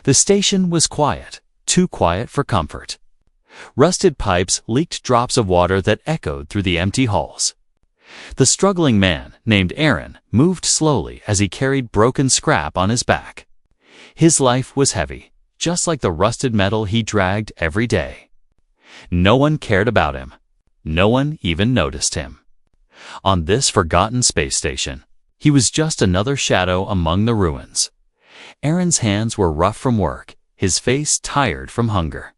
The station was quiet, too quiet for comfort. Rusted pipes leaked drops of water that echoed through the empty halls. The struggling man, named Aaron, moved slowly as he carried broken scrap on his back. His life was heavy, just like the rusted metal he dragged every day. No one cared about him. No one even noticed him. On this forgotten space station, he was just another shadow among the ruins. Aaron's hands were rough from work, his face tired from hunger.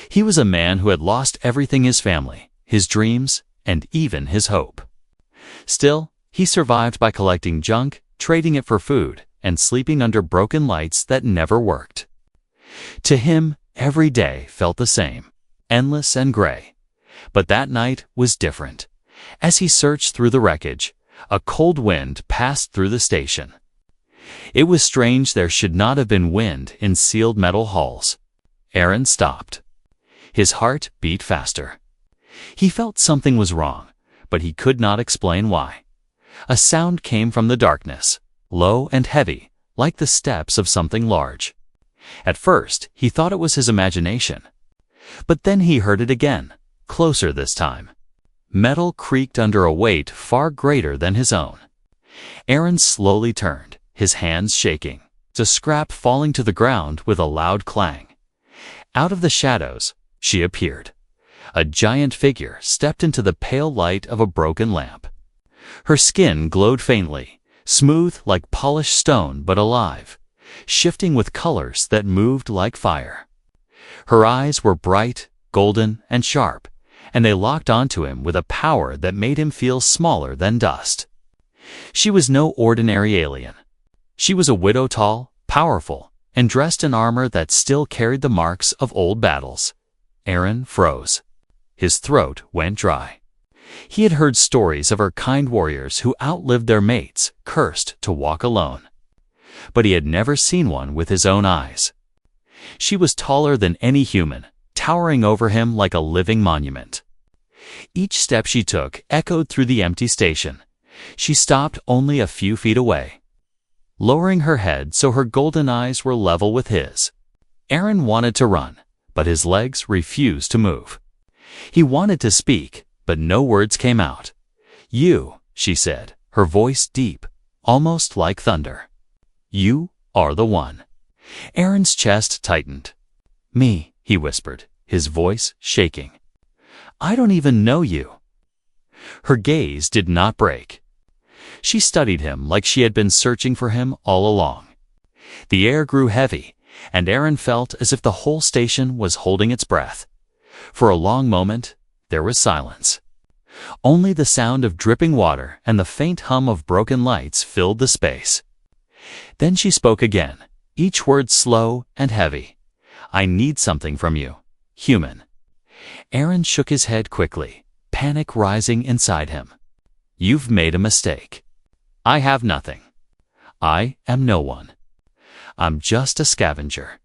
He was a man who had lost everything: his family, his dreams, and even his hope. Still, he survived by collecting junk, trading it for food, and sleeping under broken lights that never worked. To him, every day felt the same, endless and gray. But that night was different. As he searched through the wreckage, a cold wind passed through the station. It was strange there should not have been wind in sealed metal halls. Aaron stopped. His heart beat faster. He felt something was wrong, but he could not explain why. A sound came from the darkness, low and heavy, like the steps of something large. At first, he thought it was his imagination. But then he heard it again, closer this time. Metal creaked under a weight far greater than his own. Aaron slowly turned, his hands shaking, a scrap falling to the ground with a loud clang. Out of the shadows, she appeared. A giant figure stepped into the pale light of a broken lamp. Her skin glowed faintly, smooth like polished stone but alive, shifting with colors that moved like fire. Her eyes were bright, golden, and sharp, and they locked onto him with a power that made him feel smaller than dust. She was no ordinary alien. She was a widow, tall, powerful, and dressed in armor that still carried the marks of old battles. Aaron froze. His throat went dry. He had heard stories of her kind warriors who outlived their mates, cursed to walk alone. But he had never seen one with his own eyes. She was taller than any human, towering over him like a living monument. Each step she took echoed through the empty station. She stopped only a few feet away, lowering her head so her golden eyes were level with his. Aaron wanted to run, but his legs refused to move. He wanted to speak, but no words came out. "You," she said, her voice deep, almost like thunder. "You are the one." Aaron's chest tightened. "Me," he whispered, his voice shaking. "I don't even know you." Her gaze did not break. She studied him like she had been searching for him all along. The air grew heavy, and Aaron felt as if the whole station was holding its breath. For a long moment, there was silence. Only the sound of dripping water and the faint hum of broken lights filled the space. Then she spoke again, each word slow and heavy. "I need something from you, human." Aaron shook his head quickly, panic rising inside him. "You've made a mistake. I have nothing. I am no one. I'm just a scavenger."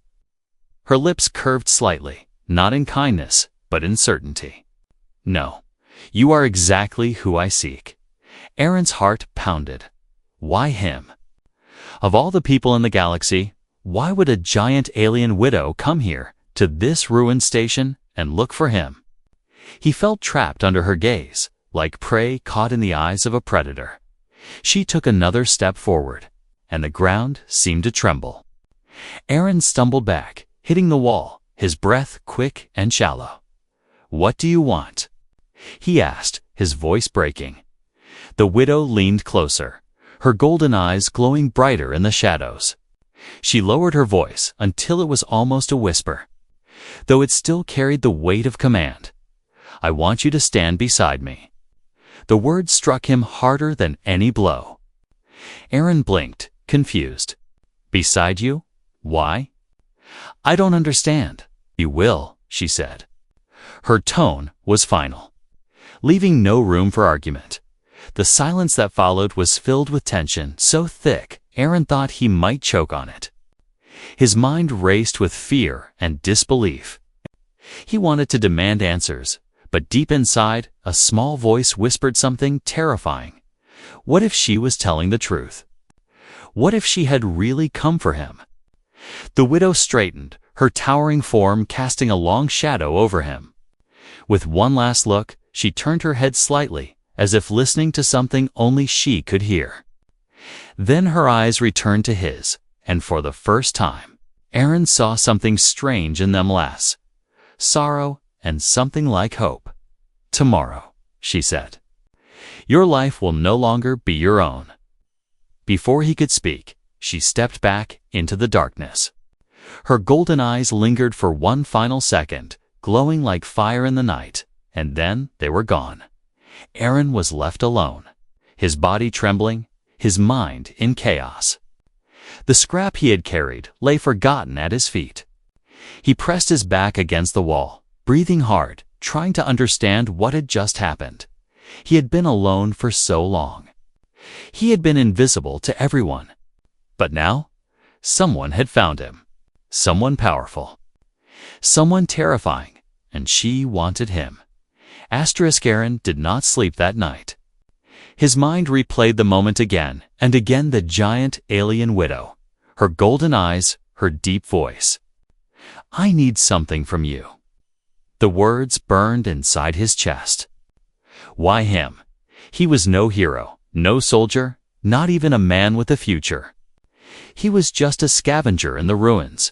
Her lips curved slightly, not in kindness, but in certainty. "No, you are exactly who I seek." Aaron's heart pounded. Why him? Of all the people in the galaxy, why would a giant alien widow come here, to this ruined station, and look for him? He felt trapped under her gaze, like prey caught in the eyes of a predator. She took another step forward, and the ground seemed to tremble. Aaron stumbled back, hitting the wall, his breath quick and shallow. "What do you want?" he asked, his voice breaking. The widow leaned closer, her golden eyes glowing brighter in the shadows. She lowered her voice until it was almost a whisper, though it still carried the weight of command. "I want you to stand beside me." The word struck him harder than any blow. Aaron blinked, confused. "Beside you? Why?" "I don't understand." "You will," she said. Her tone was final, leaving no room for argument. The silence that followed was filled with tension so thick Aaron thought he might choke on it. His mind raced with fear and disbelief. He wanted to demand answers, but deep inside, a small voice whispered something terrifying. What if she was telling the truth? What if she had really come for him? The widow straightened, her towering form casting a long shadow over him. With one last look, she turned her head slightly, as if listening to something only she could hear. Then her eyes returned to his, and for the first time, Aaron saw something strange in them less. Sorrow and something like hope. "Tomorrow," she said. "Your life will no longer be your own." Before he could speak, she stepped back into the darkness. Her golden eyes lingered for one final second, glowing like fire in the night, and then they were gone. Aaron was left alone, his body trembling, his mind in chaos. The scrap he had carried lay forgotten at his feet. He pressed his back against the wall, breathing hard, trying to understand what had just happened. He had been alone for so long. He had been invisible to everyone. But now, someone had found him. Someone powerful. Someone terrifying, and she wanted him. Aaron did not sleep that night. His mind replayed the moment again, and again the giant alien widow. Her golden eyes, her deep voice. "I need something from you." The words burned inside his chest. Why him? He was no hero, no soldier, not even a man with a future. He was just a scavenger in the ruins.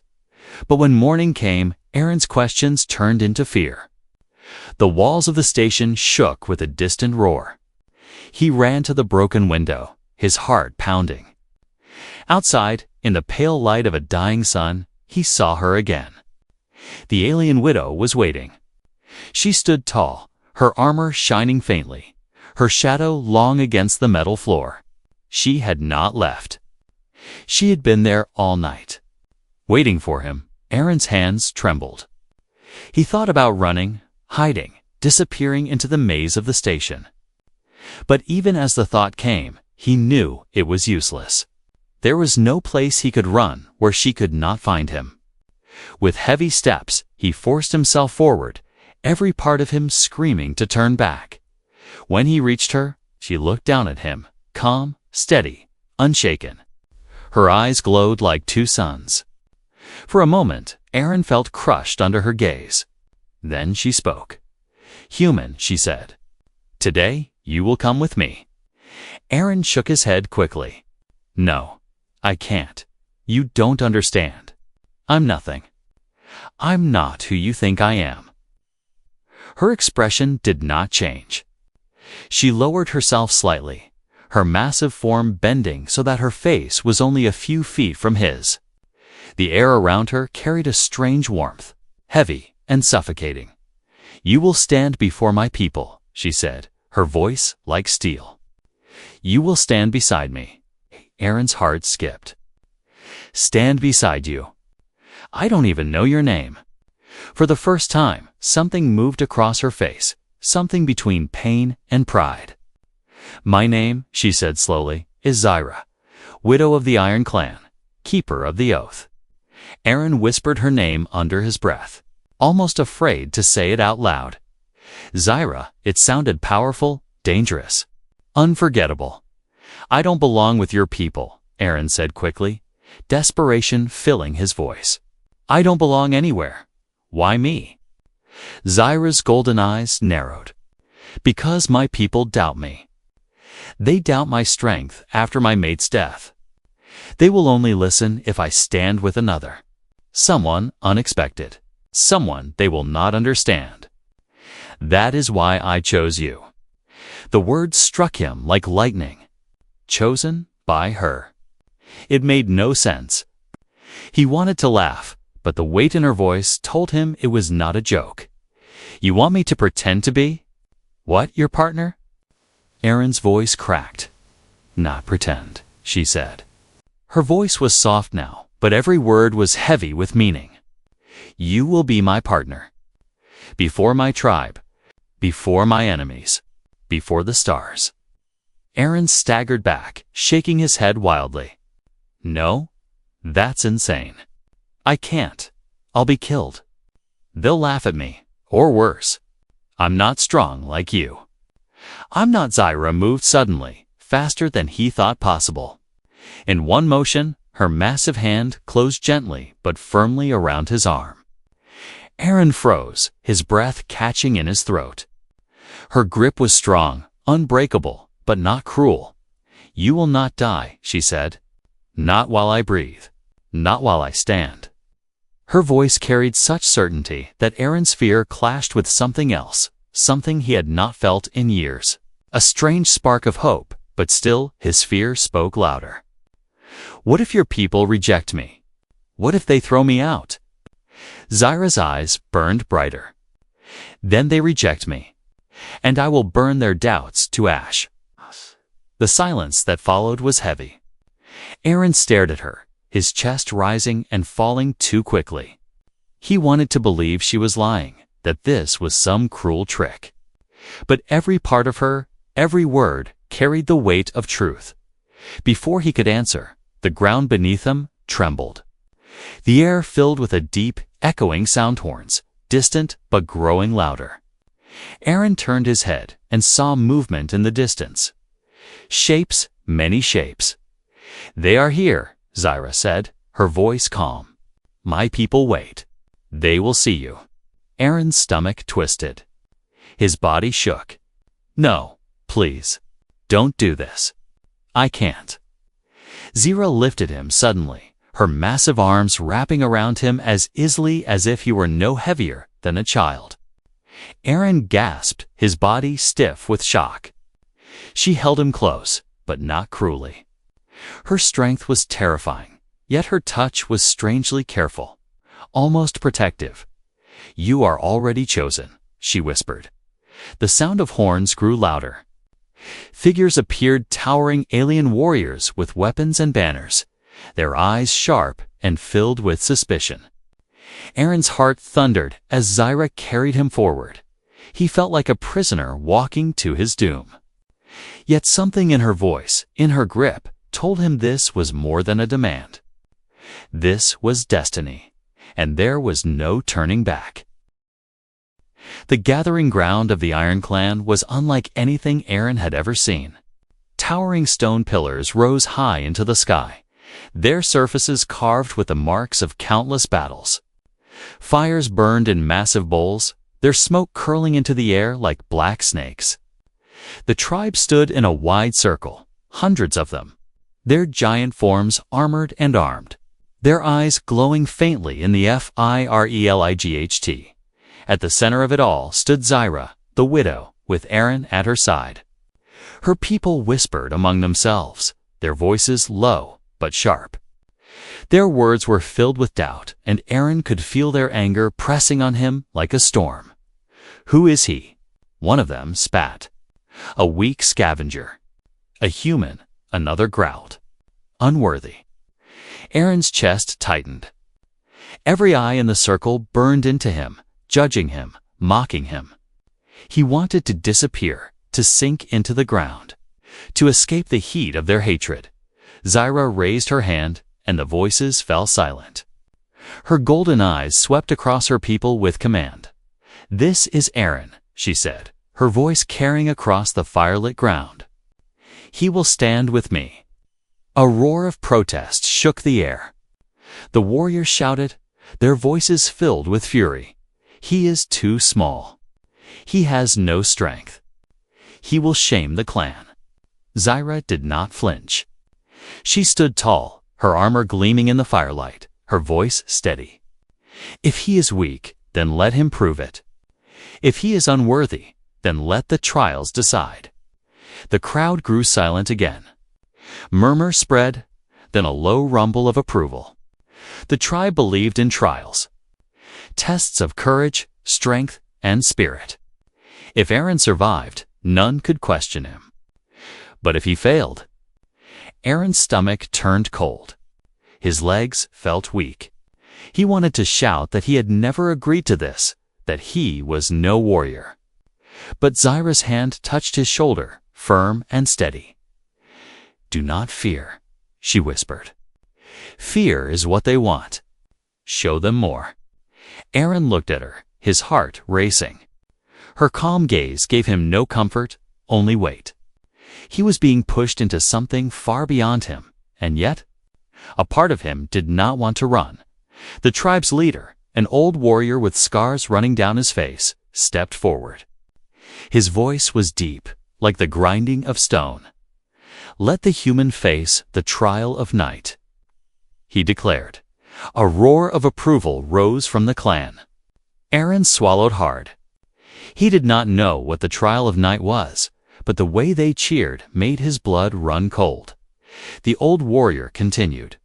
But when morning came, Aaron's questions turned into fear. The walls of the station shook with a distant roar. He ran to the broken window, his heart pounding. Outside, in the pale light of a dying sun, he saw her again. The alien widow was waiting. She stood tall, her armor shining faintly, her shadow long against the metal floor. She had not left. She had been there all night. Waiting for him, Aaron's hands trembled. He thought about running, hiding, disappearing into the maze of the station. But even as the thought came, he knew it was useless. There was no place he could run where she could not find him. With heavy steps, he forced himself forward, every part of him screaming to turn back. When he reached her, she looked down at him, calm, steady, unshaken. Her eyes glowed like two suns. For a moment, Aaron felt crushed under her gaze. Then she spoke. "Human," she said. "Today, you will come with me." Aaron shook his head quickly. "No, I can't. You don't understand. I'm nothing. I'm not who you think I am." Her expression did not change. She lowered herself slightly, her massive form bending so that her face was only a few feet from his. The air around her carried a strange warmth, heavy and suffocating. "You will stand before my people," she said, her voice like steel. "You will stand beside me." Aaron's heart skipped. "Stand beside you. I don't even know your name." For the first time, something moved across her face, something between pain and pride. "My name," she said slowly, "is Zyra, widow of the Iron Clan, keeper of the oath." Aaron whispered her name under his breath, almost afraid to say it out loud. Zyra, it sounded powerful, dangerous, unforgettable. "I don't belong with your people," Aaron said quickly, desperation filling his voice. "I don't belong anywhere. Why me?" Zyra's golden eyes narrowed. "Because my people doubt me. They doubt my strength after my mate's death. They will only listen if I stand with another. Someone unexpected. Someone they will not understand. That is why I chose you." The words struck him like lightning. Chosen by her. It made no sense. He wanted to laugh, but the weight in her voice told him it was not a joke. "You want me to pretend to be? What, your partner?" Aaron's voice cracked. "Not pretend," she said. Her voice was soft now, but every word was heavy with meaning. "You will be my partner. Before my tribe, before my enemies, before the stars." Aaron staggered back, shaking his head wildly. "No, that's insane. I can't. I'll be killed. They'll laugh at me, or worse. I'm not strong like you." "I'm not." Zyra moved suddenly, faster than he thought possible. In one motion, Her massive hand closed gently but firmly around his arm. Aaron froze, his breath catching in his throat. Her grip was strong, unbreakable, but not cruel. "You will not die," she said. "Not while I breathe. Not while I stand." Her voice carried such certainty that Aaron's fear clashed with something else, something he had not felt in years. A strange spark of hope, but still his fear spoke louder. "What if your people reject me? What if they throw me out?" Zyra's eyes burned brighter. "Then they reject me, and I will burn their doubts to ash." The silence that followed was heavy. Aaron stared at her, his chest rising and falling too quickly. He wanted to believe she was lying, that this was some cruel trick. But every part of her, every word, carried the weight of truth. Before he could answer, the ground beneath him trembled. The air filled with a deep, echoing sound horns, distant but growing louder. Aaron turned his head and saw movement in the distance. Shapes, many shapes. "They are here," Zyra said, her voice calm. "My people wait. They will see you." Aaron's stomach twisted. His body shook. "No, please. Don't do this. I can't." Zyra lifted him suddenly, her massive arms wrapping around him as easily as if he were no heavier than a child. Aaron gasped, his body stiff with shock. She held him close, but not cruelly. Her strength was terrifying, yet her touch was strangely careful, almost protective. "You are already chosen," she whispered. The sound of horns grew louder. Figures appeared, towering alien warriors with weapons and banners, their eyes sharp and filled with suspicion. Aaron's heart thundered as Zyra carried him forward. He felt like a prisoner walking to his doom. Yet something in her voice, in her grip, told him this was more than a demand. This was destiny, and there was no turning back. The gathering ground of the Iron Clan was unlike anything Aaron had ever seen. Towering stone pillars rose high into the sky, their surfaces carved with the marks of countless battles. Fires burned in massive bowls, their smoke curling into the air like black snakes. The tribe stood in a wide circle, hundreds of them, their giant forms armored and armed, their eyes glowing faintly in the firelight. At the center of it all stood Zyra, the widow, with Aaron at her side. Her people whispered among themselves, their voices low but sharp. Their words were filled with doubt, and Aaron could feel their anger pressing on him like a storm. "Who is he?" One of them spat. "A weak scavenger." "A human," another growled. "Unworthy." Aaron's chest tightened. Every eye in the circle burned into him, judging him, mocking him. He wanted to disappear, to sink into the ground, to escape the heat of their hatred. Zyra raised her hand, and the voices fell silent. Her golden eyes swept across her people with command. "This is Aaron," she said, her voice carrying across the firelit ground. "He will stand with me." A roar of protest shook the air. The warriors shouted, their voices filled with fury. "He is too small. He has no strength. He will shame the clan." Zyra did not flinch. She stood tall, her armor gleaming in the firelight, her voice steady. "If he is weak, then let him prove it. If he is unworthy, then let the trials decide." The crowd grew silent again. Murmurs spread, then a low rumble of approval. The tribe believed in trials. Tests of courage, strength, and spirit. If Aaron survived, none could question him. But if he failed? Aaron's stomach turned cold. His legs felt weak. He wanted to shout that he had never agreed to this, that he was no warrior. But Zyra's hand touched his shoulder, firm and steady. "Do not fear," she whispered. "Fear is what they want. Show them more." Aaron looked at her, his heart racing. Her calm gaze gave him no comfort, only weight. He was being pushed into something far beyond him, and yet A part of him did not want to run. The tribe's leader, an old warrior with scars running down his face, stepped forward. His voice was deep, like the grinding of stone. "Let the human face the trial of night," he declared. A roar of approval rose from the clan. Aaron swallowed hard. He did not know what the trial of night was, but the way they cheered made his blood run cold. The old warrior continued.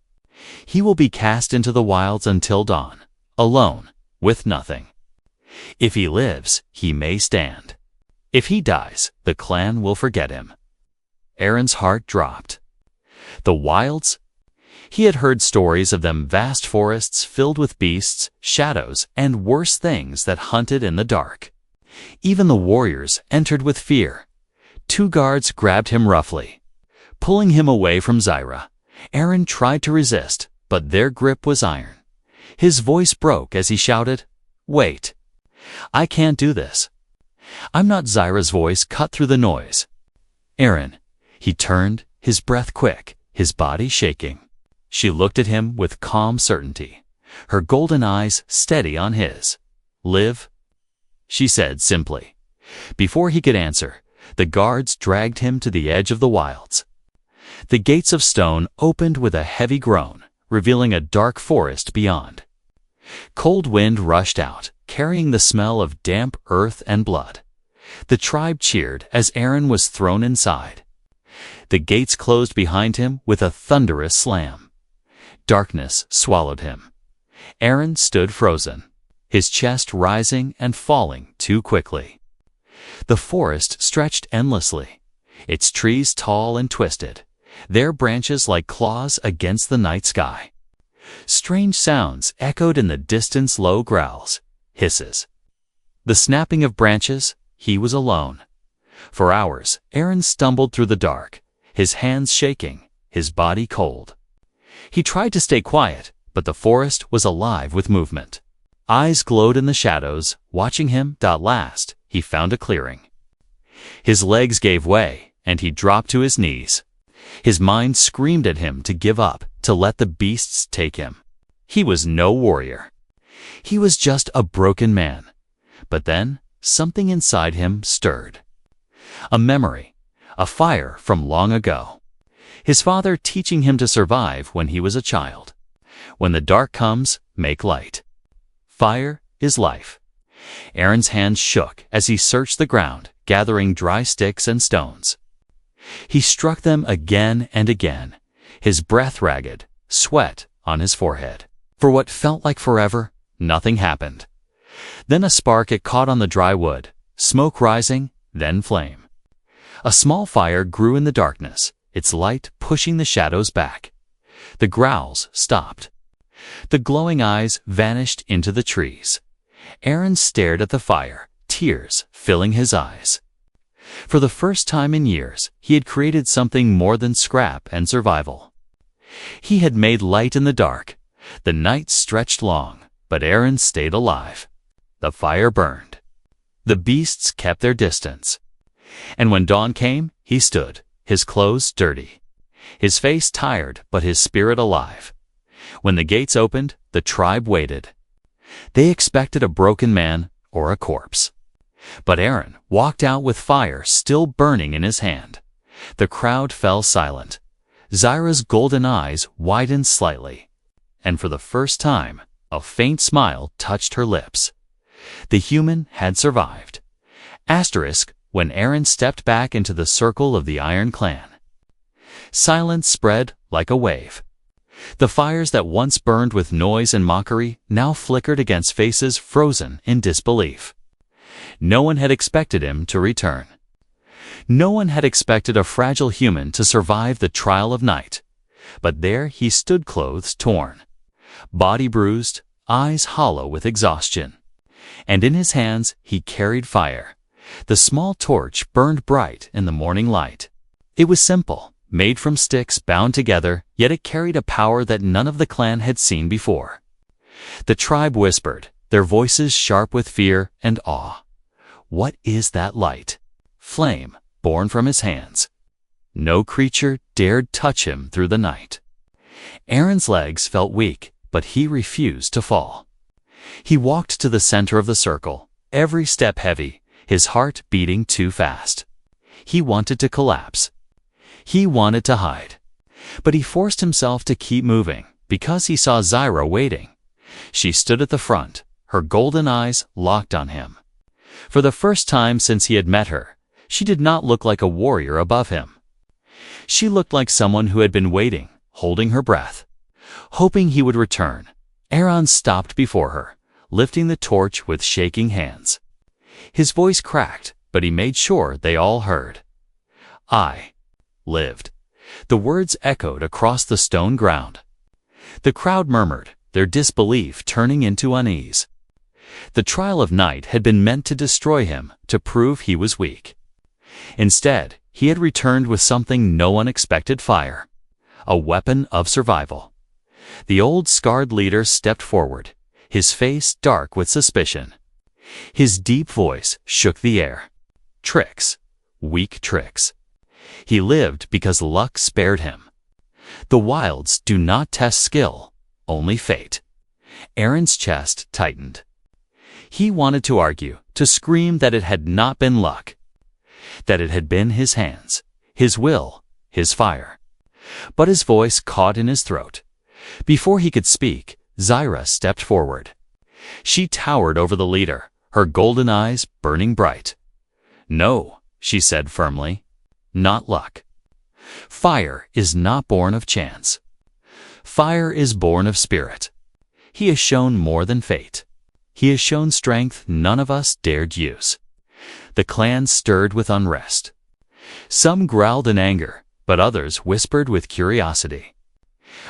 "He will be cast into the wilds until dawn, alone, with nothing. If he lives, he may stand. If he dies, the clan will forget him." Aaron's heart dropped. The wilds? He had heard stories of them, vast forests filled with beasts, shadows, and worse things that hunted in the dark. Even the warriors entered with fear. 2 guards grabbed him roughly, pulling him away from Zyra. Aaron tried to resist, but their grip was iron. His voice broke as he shouted, "Wait! I can't do this." "I'm not." Zyra's voice cut through the noise. "Aaron." He turned, his breath quick, his body shaking. She looked at him with calm certainty, her golden eyes steady on his. "Live?" she said simply. Before he could answer, the guards dragged him to the edge of the wilds. The gates of stone opened with a heavy groan, revealing a dark forest beyond. Cold wind rushed out, carrying the smell of damp earth and blood. The tribe cheered as Aaron was thrown inside. The gates closed behind him with a thunderous slam. Darkness swallowed him. Aaron stood frozen, his chest rising and falling too quickly. The forest stretched endlessly, its trees tall and twisted, their branches like claws against the night sky. Strange sounds echoed in the distance, low growls, hisses. The snapping of branches. He was alone. For hours, Aaron stumbled through the dark, his hands shaking, his body cold. He tried to stay quiet, but the forest was alive with movement. Eyes glowed in the shadows, watching him. At last, he found a clearing. His legs gave way, and he dropped to his knees. His mind screamed at him to give up, to let the beasts take him. He was no warrior. He was just a broken man. But then, something inside him stirred. A memory, a fire from long ago. His father teaching him to survive when he was a child. When the dark comes, make light. Fire is life. Aaron's hands shook as he searched the ground, gathering dry sticks and stones. He struck them again and again, his breath ragged, sweat on his forehead. For what felt like forever, nothing happened. Then a spark, it caught on the dry wood, smoke rising, then flame. A small fire grew in the darkness, its light pushing the shadows back. The growls stopped. The glowing eyes vanished into the trees. Aaron stared at the fire, tears filling his eyes. For the first time in years, he had created something more than scrap and survival. He had made light in the dark. The night stretched long, but Aaron stayed alive. The fire burned. The beasts kept their distance. And when dawn came, he stood, his clothes dirty, his face tired but his spirit alive. When the gates opened, the tribe waited. They expected a broken man or a corpse. But Aaron walked out with fire still burning in his hand. The crowd fell silent. Zyra's golden eyes widened slightly. And for the first time, a faint smile touched her lips. The human had survived. Asterisk, when Aaron stepped back into the circle of the Iron Clan. Silence spread like a wave. The fires that once burned with noise and mockery now flickered against faces frozen in disbelief. No one had expected him to return. No one had expected a fragile human to survive the trial of night. But there he stood, clothes torn, body bruised, eyes hollow with exhaustion. And in his hands he carried fire. The small torch burned bright in the morning light. It was simple, made from sticks bound together, yet it carried a power that none of the clan had seen before. The tribe whispered, their voices sharp with fear and awe. What is that light? Flame, born from his hands. No creature dared touch him through the night. Aaron's legs felt weak, but he refused to fall. He walked to the center of the circle, every step heavy, his heart beating too fast. He wanted to collapse. He wanted to hide. But he forced himself to keep moving because he saw Zyra waiting. She stood at the front, her golden eyes locked on him. For the first time since he had met her, she did not look like a warrior above him. She looked like someone who had been waiting, holding her breath, hoping he would return. Aaron stopped before her, lifting the torch with shaking hands. His voice cracked, but he made sure they all heard. "I lived." The words echoed across the stone ground. The crowd murmured, their disbelief turning into unease. The trial of night had been meant to destroy him, to prove he was weak. Instead, he had returned with something no one expected: fire, a weapon of survival. The old scarred leader stepped forward, his face dark with suspicion. His deep voice shook the air. Tricks, weak tricks. He lived because luck spared him. The wilds do not test skill, only fate. Aaron's chest tightened. He wanted to argue, to scream that it had not been luck, that it had been his hands, his will, his fire. But his voice caught in his throat. Before he could speak, Zyra stepped forward. She towered over the leader, her golden eyes burning bright. "No," she said firmly, "not luck. Fire is not born of chance. Fire is born of spirit. He has shown more than fate. He has shown strength none of us dared use." The clan stirred with unrest. Some growled in anger, but others whispered with curiosity.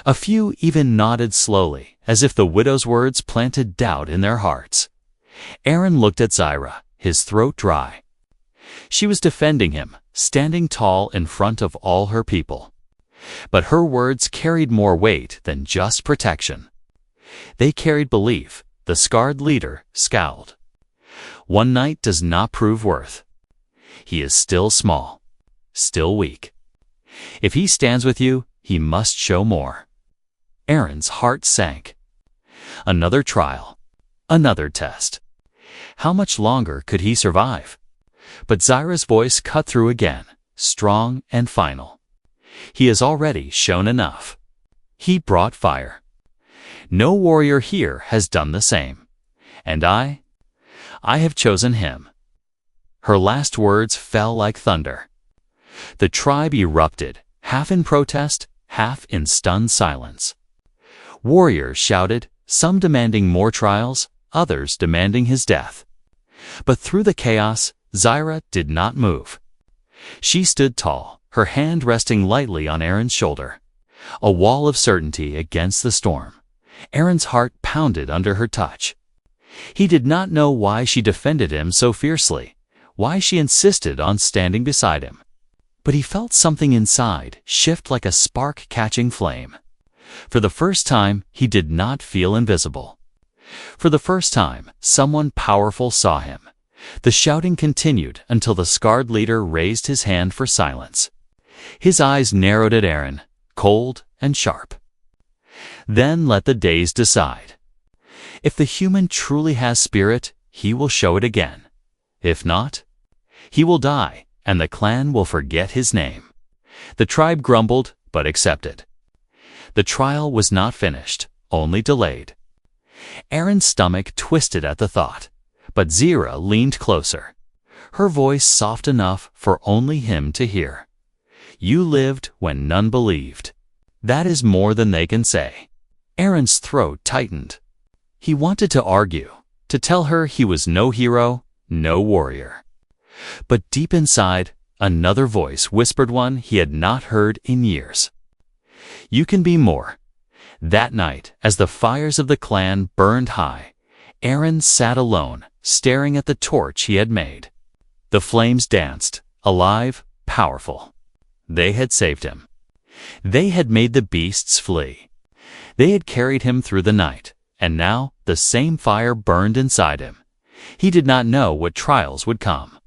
A few even nodded slowly, as if the widow's words planted doubt in their hearts. Aaron looked at Zyra, his throat dry. She was defending him, standing tall in front of all her people. But her words carried more weight than just protection. They carried belief. The scarred leader scowled. One night does not prove worth. He is still small, still weak. If he stands with you, he must show more. Aaron's heart sank. Another trial, another test. How much longer could he survive? But Zyra's voice cut through again, strong and final. He has already shown enough. He brought fire. No warrior here has done the same. And I have chosen him. Her last words fell like thunder. The tribe erupted, half in protest, half in stunned silence. Warriors shouted, some demanding more trials, others demanding his death. But through the chaos, Zyra did not move. She stood tall, her hand resting lightly on Aaron's shoulder. A wall of certainty against the storm. Aaron's heart pounded under her touch. He did not know why she defended him so fiercely, why she insisted on standing beside him. But he felt something inside shift like a spark-catching flame. For the first time, he did not feel invisible. For the first time, someone powerful saw him. The shouting continued until the scarred leader raised his hand for silence. His eyes narrowed at Aaron, cold and sharp. Then let the days decide. If the human truly has spirit, he will show it again. If not, he will die, and the clan will forget his name. The tribe grumbled, but accepted. The trial was not finished, only delayed. Aaron's stomach twisted at the thought, but Zyra leaned closer, her voice soft enough for only him to hear. You lived when none believed. That is more than they can say. Aaron's throat tightened. He wanted to argue, to tell her he was no hero, no warrior. But deep inside, another voice whispered one he had not heard in years. You can be more. That night, as the fires of the clan burned high, Aaron sat alone, staring at the torch he had made. The flames danced, alive, powerful. They had saved him. They had made the beasts flee. They had carried him through the night, and now the same fire burned inside him. He did not know what trials would come.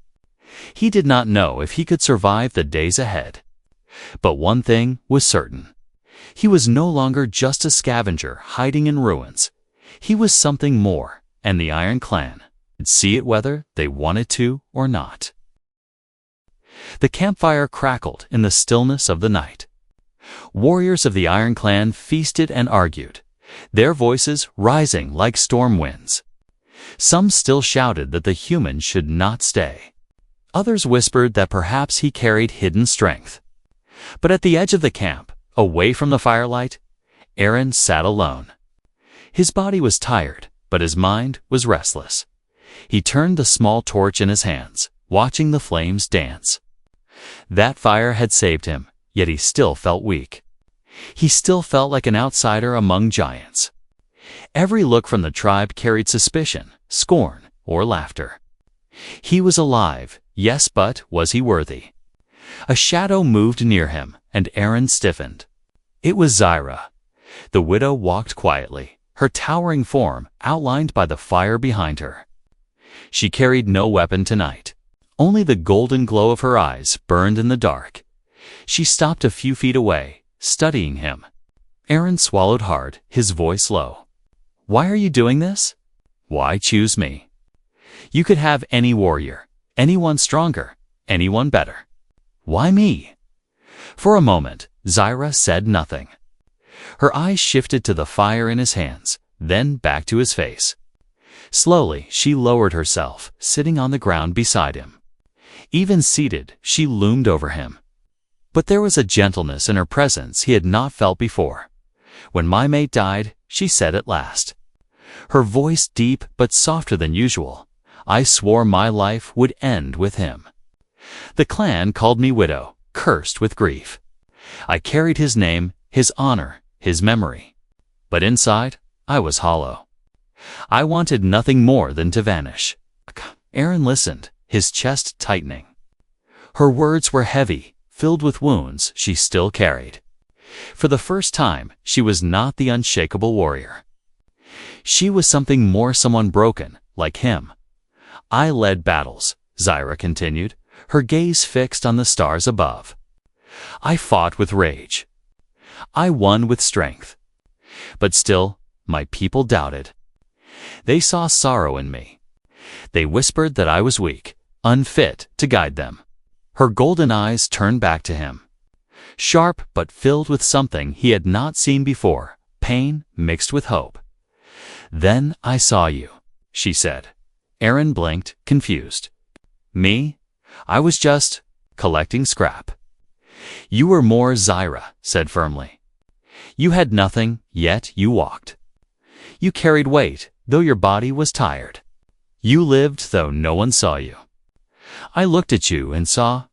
He did not know if he could survive the days ahead. But one thing was certain. He was no longer just a scavenger hiding in ruins. He was something more, and the Iron Clan could see it whether they wanted to or not. The campfire crackled in the stillness of the night. Warriors of the Iron Clan feasted and argued, their voices rising like storm winds. Some still shouted that the human should not stay. Others whispered that perhaps he carried hidden strength. But at the edge of the camp, away from the firelight, Aaron sat alone. His body was tired, but his mind was restless. He turned the small torch in his hands, watching the flames dance. That fire had saved him, yet he still felt weak. He still felt like an outsider among giants. Every look from the tribe carried suspicion, scorn, or laughter. He was alive, yes, but was he worthy? A shadow moved near him, and Aaron stiffened. It was Zyra. The widow walked quietly, her towering form outlined by the fire behind her. She carried no weapon tonight. Only the golden glow of her eyes burned in the dark. She stopped a few feet away, studying him. Aaron swallowed hard, his voice low. "Why are you doing this?" "Why choose me? You could have any warrior, anyone stronger, anyone better. Why me?" For a moment, Zyra said nothing. Her eyes shifted to the fire in his hands, then back to his face. Slowly, she lowered herself, sitting on the ground beside him. Even seated, she loomed over him. But there was a gentleness in her presence he had not felt before. "When my mate died," she said at last. Her voice deep but softer than usual, "I swore my life would end with him. The clan called me widow, cursed with grief. I carried his name, his honor, his memory. But inside, I was hollow. I wanted nothing more than to vanish." Aaron listened, his chest tightening. Her words were heavy, filled with wounds she still carried. For the first time, she was not the unshakable warrior. She was something more, someone broken, like him. "I led battles," Zyra continued, her gaze fixed on the stars above. "I fought with rage. I won with strength. But still, my people doubted. They saw sorrow in me. They whispered that I was weak, unfit to guide them." Her golden eyes turned back to him, sharp but filled with something he had not seen before, pain mixed with hope. "Then I saw you," she said. Aaron blinked, confused. "Me? I was just collecting scrap." "You were more," Zyra said firmly. "You had nothing, yet you walked. You carried weight, though your body was tired. You lived, though no one saw you. I looked at you and saw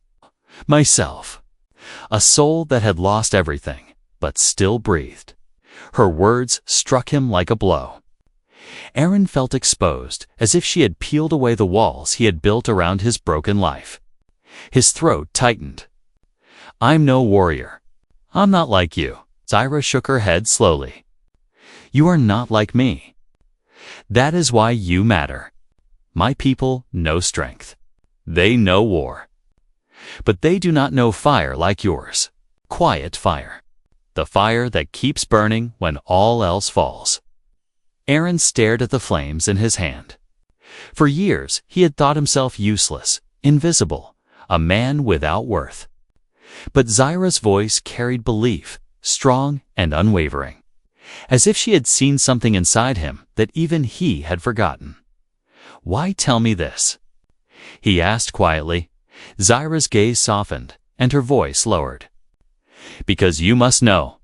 myself, a soul that had lost everything, but still breathed." Her words struck him like a blow. Aaron felt exposed, as if she had peeled away the walls he had built around his broken life. His throat tightened. "I'm no warrior. I'm not like you." Zyra shook her head slowly. "You are not like me. That is why you matter. My people know strength. They know war. But they do not know fire like yours. Quiet fire. The fire that keeps burning when all else falls." Aaron stared at the flames in his hand. For years, he had thought himself useless, invisible, a man without worth. But Zyra's voice carried belief, strong and unwavering, as if she had seen something inside him that even he had forgotten. "Why tell me this?" he asked quietly. Zyra's gaze softened, and her voice lowered. "Because you must know.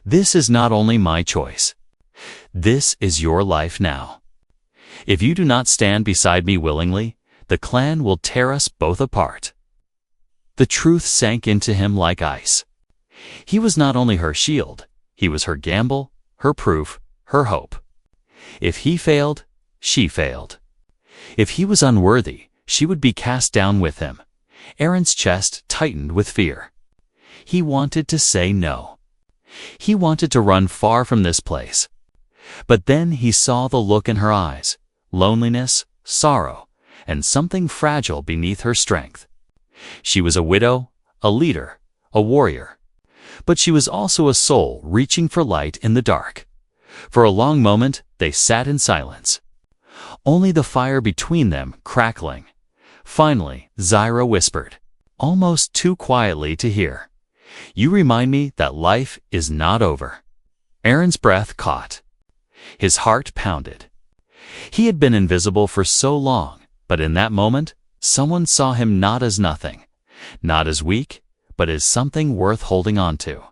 This is not only my choice. This is your life now. If you do not stand beside me willingly, the clan will tear us both apart." The truth sank into him like ice. He was not only her shield, he was her gamble, her proof, her hope. If he failed, she failed. If he was unworthy, she would be cast down with him. Aaron's chest tightened with fear. He wanted to say no. He wanted to run far from this place. But then he saw the look in her eyes, loneliness, sorrow, and something fragile beneath her strength. She was a widow, a leader, a warrior. but she was also a soul reaching for light in the dark. For a long moment, they sat in silence, only the fire between them crackling. Finally, Zyra whispered, almost too quietly to hear, "You remind me that life is not over." Aaron's breath caught. His heart pounded. He had been invisible for so long, but in that moment, someone saw him not as nothing, not as weak, but as something worth holding on to.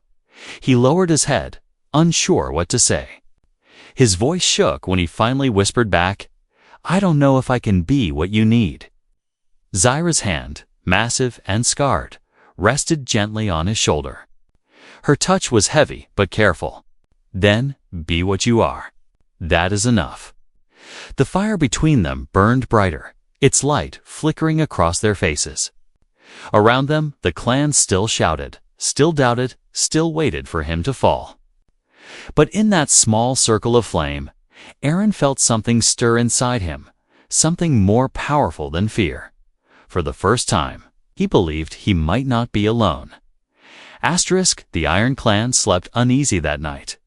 He lowered his head, unsure what to say. His voice shook when he finally whispered back, "I don't know if I can be what you need." Zyra's hand, massive and scarred, rested gently on his shoulder. Her touch was heavy but careful. "Then, be what you are. That is enough." The fire between them burned brighter, its light flickering across their faces. Around them, the clan still shouted, still doubted, still waited for him to fall. But in that small circle of flame, Aaron felt something stir inside him, something more powerful than fear. For the first time, he believed he might not be alone. The Iron Clan slept uneasy that night.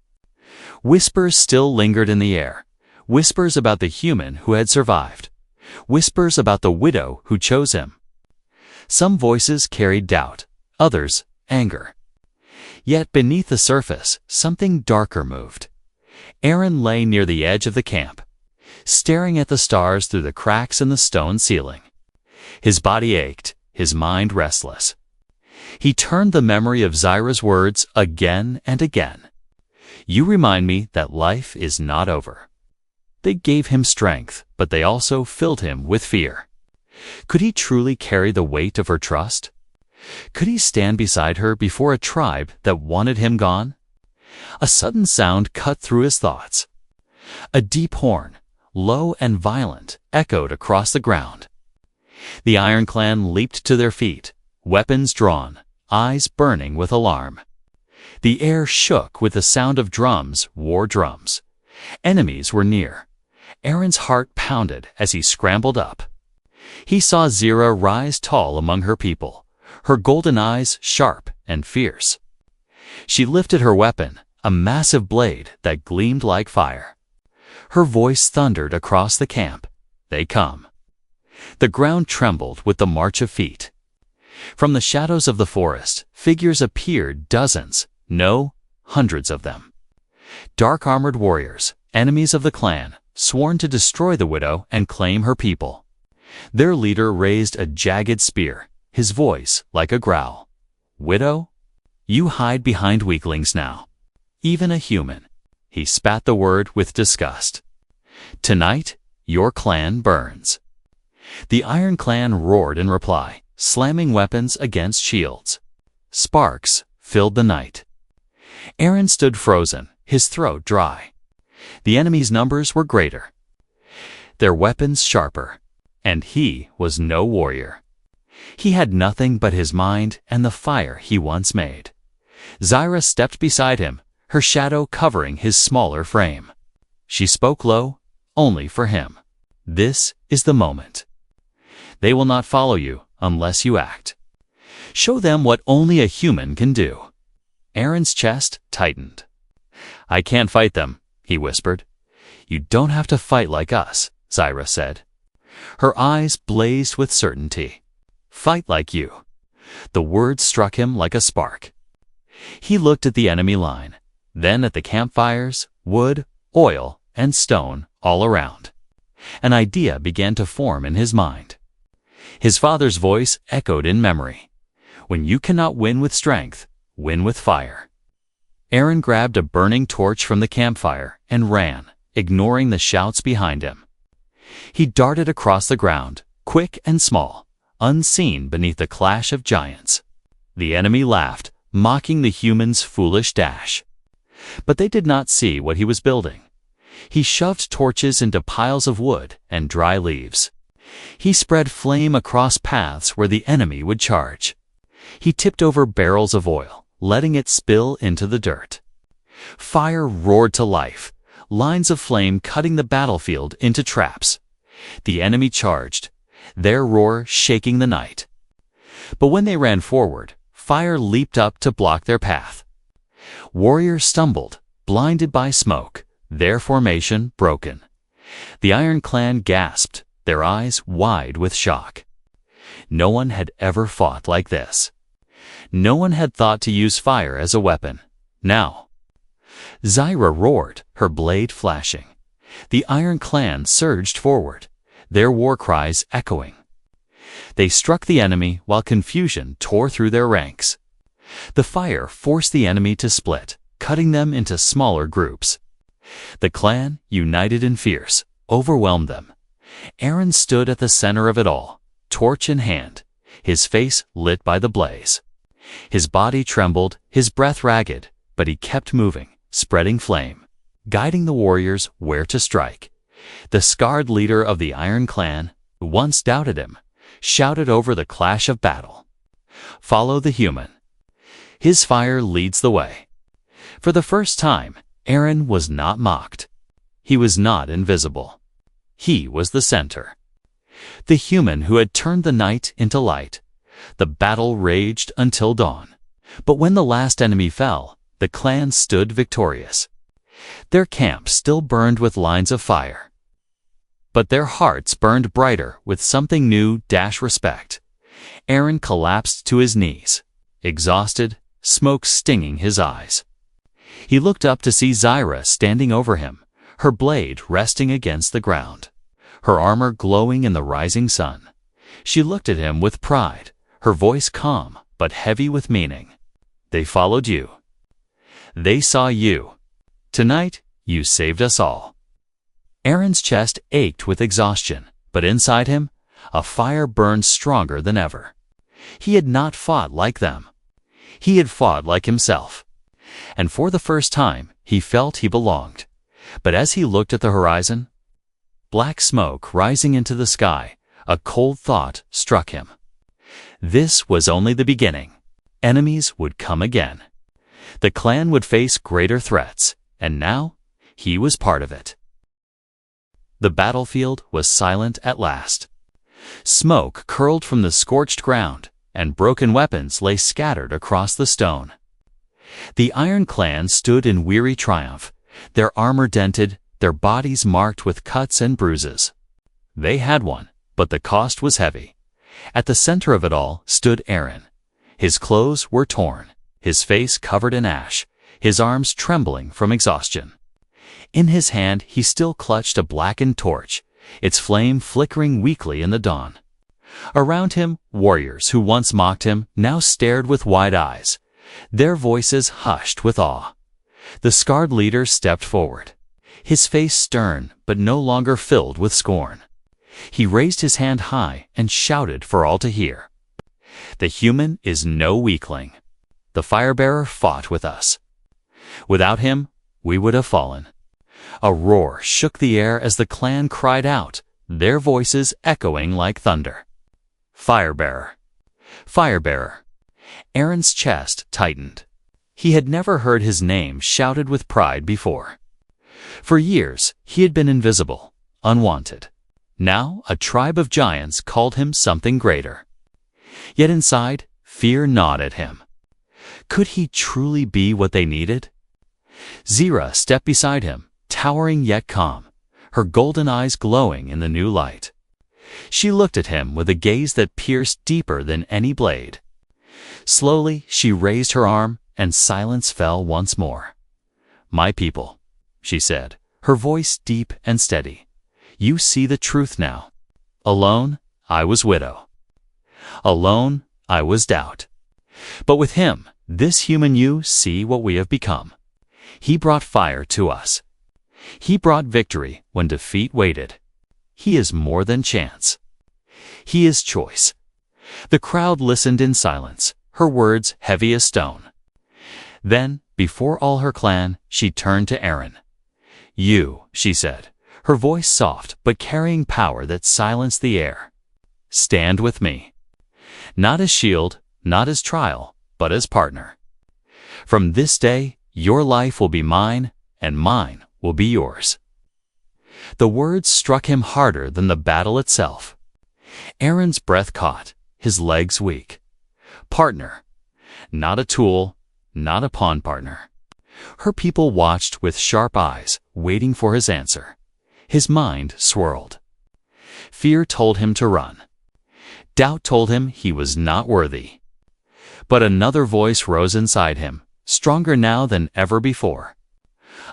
Whispers still lingered in the air, whispers about the human who had survived, whispers about the widow who chose him. Some voices carried doubt, others anger. Yet beneath the surface, something darker moved. Aaron lay near the edge of the camp, staring at the stars through the cracks in the stone ceiling. His body ached, his mind restless. He turned the memory of Zyra's words again and again. "You remind me that life is not over." They gave him strength, but they also filled him with fear. Could he truly carry the weight of her trust? Could he stand beside her before a tribe that wanted him gone? A sudden sound cut through his thoughts. A deep horn, low and violent, echoed across the ground. The Iron Clan leaped to their feet, weapons drawn, eyes burning with alarm. The air shook with the sound of drums, war drums. Enemies were near. Aaron's heart pounded as he scrambled up. He saw Zyra rise tall among her people, her golden eyes sharp and fierce. She lifted her weapon, a massive blade that gleamed like fire. Her voice thundered across the camp, "They come." The ground trembled with the march of feet. From the shadows of the forest, figures appeared, dozens, no, hundreds of them. Dark-armored warriors, enemies of the clan, sworn to destroy the widow and claim her people. Their leader raised a jagged spear, his voice like a growl. "Widow? You hide behind weaklings now. Even a human." He spat the word with disgust. "Tonight, your clan burns." The Iron Clan roared in reply, slamming weapons against shields. Sparks filled the night. Aaron stood frozen, his throat dry. The enemy's numbers were greater, their weapons sharper, and he was no warrior. He had nothing but his mind and the fire he once made. Zyra stepped beside him, her shadow covering his smaller frame. She spoke low, only for him. "This is the moment. They will not follow you unless you act. Show them what only a human can do." Aaron's chest tightened. "I can't fight them," he whispered. "You don't have to fight like us," Zyra said. Her eyes blazed with certainty. "Fight like you." The word struck him like a spark. He looked at the enemy line, then at the campfires, wood, oil, and stone all around. An idea began to form in his mind. His father's voice echoed in memory. "When you cannot win with strength, win with fire." Aaron grabbed a burning torch from the campfire and ran, ignoring the shouts behind him. He darted across the ground, quick and small, unseen beneath the clash of giants. The enemy laughed, mocking the human's foolish dash. But they did not see what he was building. He shoved torches into piles of wood and dry leaves. He spread flame across paths where the enemy would charge. He tipped over barrels of oil, letting it spill into the dirt. Fire roared to life, lines of flame cutting the battlefield into traps. The enemy charged, their roar shaking the night. But when they ran forward, fire leaped up to block their path, Warriors stumbled, blinded by smoke, their formation broken. The Iron Clan gasped, their eyes wide with shock. No one had ever fought like this. No one had thought to use fire as a weapon. Now, Zyra roared, her blade flashing. The Iron Clan surged forward, their war cries echoing. They struck the enemy while confusion tore through their ranks. The fire forced the enemy to split, cutting them into smaller groups. The clan, united and fierce, overwhelmed them. Eren stood at the center of it all, torch in hand, his face lit by the blaze. His body trembled, his breath ragged, but he kept moving, spreading flame, guiding the warriors where to strike. The scarred leader of the Iron Clan, who once doubted him, shouted over the clash of battle, "Follow the human. His fire leads the way." For the first time, Eren was not mocked. He was not invisible. He was the center. The human who had turned the night into light. The battle raged until dawn. But when the last enemy fell, the clan stood victorious. Their camp still burned with lines of fire. But their hearts burned brighter with something new — respect. Eren collapsed to his knees, exhausted, smoke stinging his eyes. He looked up to see Zyra standing over him, her blade resting against the ground, her armor glowing in the rising sun. She looked at him with pride, her voice calm but heavy with meaning. "They followed you. They saw you. Tonight, you saved us all." Eren's chest ached with exhaustion, but inside him, a fire burned stronger than ever. He had not fought like them. He had fought like himself. And for the first time, he felt he belonged. But as he looked at the horizon, black smoke rising into the sky, a cold thought struck him. This was only the beginning. Enemies would come again. The clan would face greater threats, and now he was part of it. The battlefield was silent at last. Smoke curled from the scorched ground, and broken weapons lay scattered across the stone. The Iron Clan stood in weary triumph, their armor dented, their bodies marked with cuts and bruises. They had won, but the cost was heavy. At the center of it all stood Eren. His clothes were torn, his face covered in ash, his arms trembling from exhaustion. In his hand he still clutched a blackened torch, its flame flickering weakly in the dawn. Around him, warriors who once mocked him now stared with wide eyes, their voices hushed with awe. The scarred leader stepped forward, his face stern but no longer filled with scorn. He raised his hand high and shouted for all to hear. "The human is no weakling. The firebearer fought with us. Without him, we would have fallen." A roar shook the air as the clan cried out, their voices echoing like thunder. "Firebearer! Firebearer!" Eren's chest tightened. He had never heard his name shouted with pride before. For years, he had been invisible, unwanted. Now, a tribe of giants called him something greater. Yet inside, fear gnawed at him. Could he truly be what they needed? Zyra stepped beside him, towering yet calm, her golden eyes glowing in the new light. She looked at him with a gaze that pierced deeper than any blade. Slowly, she raised her arm, and silence fell once more. "My people," she said, her voice deep and steady. "You see the truth now. Alone, I was widow. Alone, I was doubt. But with him, this human you see what we have become. He brought fire to us. He brought victory when defeat waited. He is more than chance. He is choice." The crowd listened in silence, her words heavy as stone. Then, before all her clan, she turned to Eren. "You," she said, her voice soft but carrying power that silenced the air. "Stand with me. Not as shield, not as trial, but as partner. From this day, your life will be mine, and mine will be yours." The words struck him harder than the battle itself. Eren's breath caught, his legs weak. Partner. Not a tool, not a pawn partner. Her people watched with sharp eyes, waiting for his answer. His mind swirled. Fear told him to run. Doubt told him he was not worthy. But another voice rose inside him, stronger now than ever before.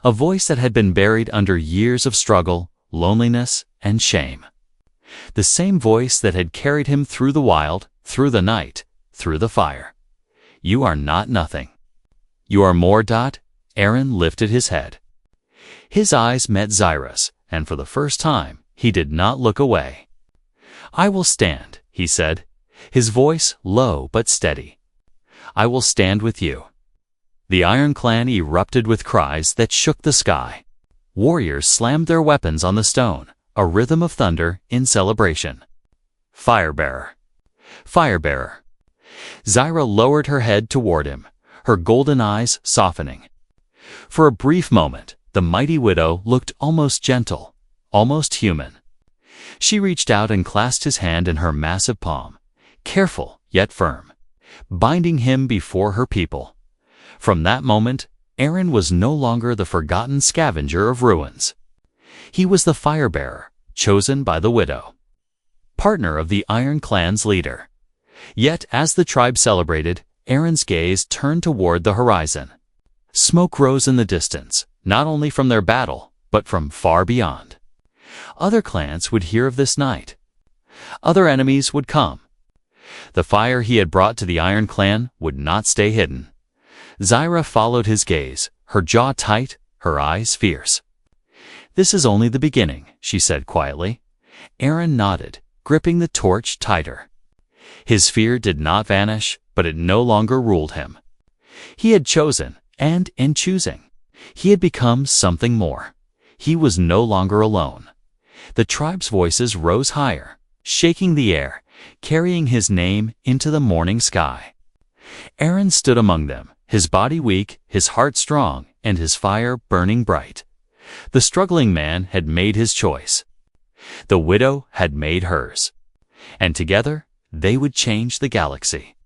A voice that had been buried under years of struggle, loneliness, and shame. The same voice that had carried him through the wild, through the night, through the fire. You are not nothing. You are more. Aaron lifted his head. His eyes met Zyra's, and for the first time, he did not look away. I will stand, he said, his voice low but steady. I will stand with you. The Iron Clan erupted with cries that shook the sky. Warriors slammed their weapons on the stone, a rhythm of thunder in celebration. Firebearer. Firebearer. Zyra lowered her head toward him, her golden eyes softening. For a brief moment, the mighty widow looked almost gentle, almost human. She reached out and clasped his hand in her massive palm, careful yet firm, binding him before her people. From that moment, Aaron was no longer the forgotten scavenger of ruins. He was the firebearer, chosen by the widow, partner of the Iron Clan's leader. Yet as the tribe celebrated, Aaron's gaze turned toward the horizon. Smoke rose in the distance, not only from their battle, but from far beyond. Other clans would hear of this night. Other enemies would come. The fire he had brought to the Iron Clan would not stay hidden. Zyra followed his gaze, her jaw tight, her eyes fierce. This is only the beginning, she said quietly. Aaron nodded, gripping the torch tighter. His fear did not vanish, but it no longer ruled him. He had chosen, and in choosing, he had become something more. He was no longer alone. The tribe's voices rose higher, shaking the air, carrying his name into the morning sky. Aaron stood among them, his body weak, his heart strong, and his fire burning bright. The struggling man had made his choice. The widow had made hers. And together, they would change the galaxy.